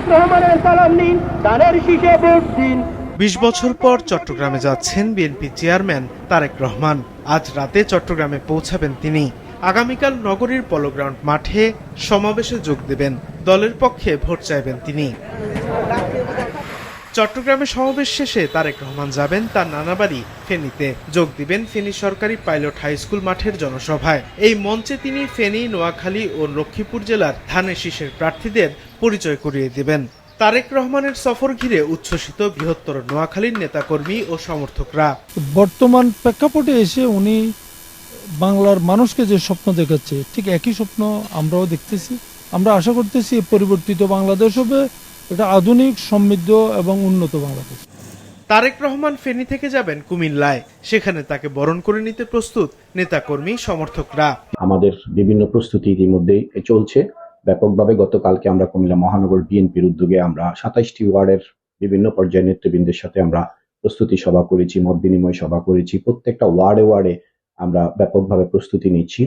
তারেক রহমানের সালাম নিন, ধানের শীষে ভোট দিন। ২০ বছর পর চট্টগ্রামে যাচ্ছেন বিএনপি চেয়ারম্যান তারেক রহমান। আজ রাতে চট্টগ্রামে পৌঁছাবেন তিনি। আগামীকাল নগরীর পলো গ্রাউন্ড মাঠে সমাবেশে যোগ দেবেন। দলের পক্ষে ভোট চাইবেন তিনি। চট্টগ্রামে সমাবেশ শেষে তারেক রহমান যাবেন তার নানাবাড়ি ফেনীতে। যোগ দিবেন ফেনী সরকারি পাইলট হাই স্কুল মাঠের জনসভায়। এই মঞ্চে তিনি ফেনী, নোয়াখালী ও লক্ষ্মীপুর জেলার ধানের শীষের প্রার্থীদের পরিচয় করিয়ে দেবেন। তারেক রহমানের সফর ঘিরে উচ্ছ্বসিত বৃহত্তর নোয়াখালীর নেতাকর্মী ও সমর্থকরা। বর্তমান প্রেক্ষাপটে এসে উনি বাংলার মানুষকে যে স্বপ্ন দেখাচ্ছে, ঠিক একই স্বপ্ন আমরাও দেখতেছি। আমরা আশা করতেছি পরিবর্তিত বাংলাদেশ হবে এটা আধুনিক, সমৃদ্ধ এবং উন্নত বাংলাদেশ। তারেক রহমান ফেনী থেকে যাবেন কুমিল্লায়। সেখানে তাকে বরণ করে নিতে প্রস্তুত নেতাকর্মী, সমর্থকরা। আমাদের বিভিন্ন প্রস্তুতি ইতিমধ্যেই চলছে ব্যাপকভাবে। গতকালকে আমরা কুমিল্লা মহানগর বিএনপির উদ্যোগে আমরা ২৭টি ওয়ার্ডের বিভিন্ন পর্যায়ের নেতৃবৃন্দের সাথে আমরা প্রস্তুতি সভা করেছি, মত বিনিময় সভা করেছি। প্রত্যেকটা ওয়ার্ডে আমরা ব্যাপকভাবে প্রস্তুতি নিচ্ছি।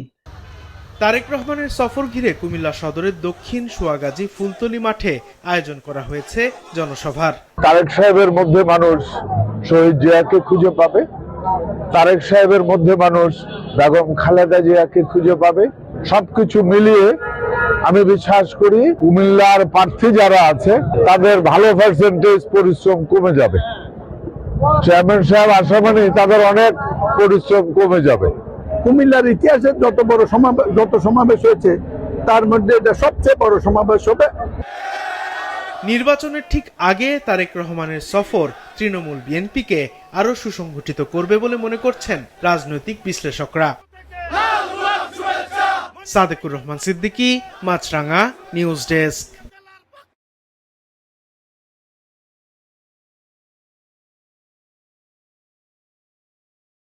তারেক রহমানের সফর ঘিরে কুমিল্লা সদরের দক্ষিণ সোয়াগাজী ফুলতলি মাঠে আয়োজন করা হয়েছে জনসভার। তারেক সাহেবের মধ্যে মানুষ শহীদ জিয়াকে খুঁজে পাবে, তারেক সাহেবের মধ্যে মানুষ বেগম খালেদা জিয়াকে খুঁজে পাবে। সবকিছু মিলিয়ে আমি বিশ্বাস করি কুমিল্লার প্রার্থী যারা আছে তাদের ভালো পার্সেন্টেজ পরিশ্রম কমে যাবে। চেয়ারম্যান সাহেব আসা মানে তাদের অনেক পরিশ্রম কমে যাবে। কুমিল্লার ইতিহাসে যত সমাবেশ হয়েছে তার মধ্যে এটা সবচেয়ে বড় সমাবেশ হবে। নির্বাচনের ঠিক আগে তারেক রহমানের সফর তৃণমূল বিএনপিকে আরো সুসংগঠিত করবে বলে মনে করছেন রাজনৈতিক বিশ্লেষকরা। সাদেকুর রহমান সিদ্দিকী, মাছরাঙা, নিউজ ডেস্ক।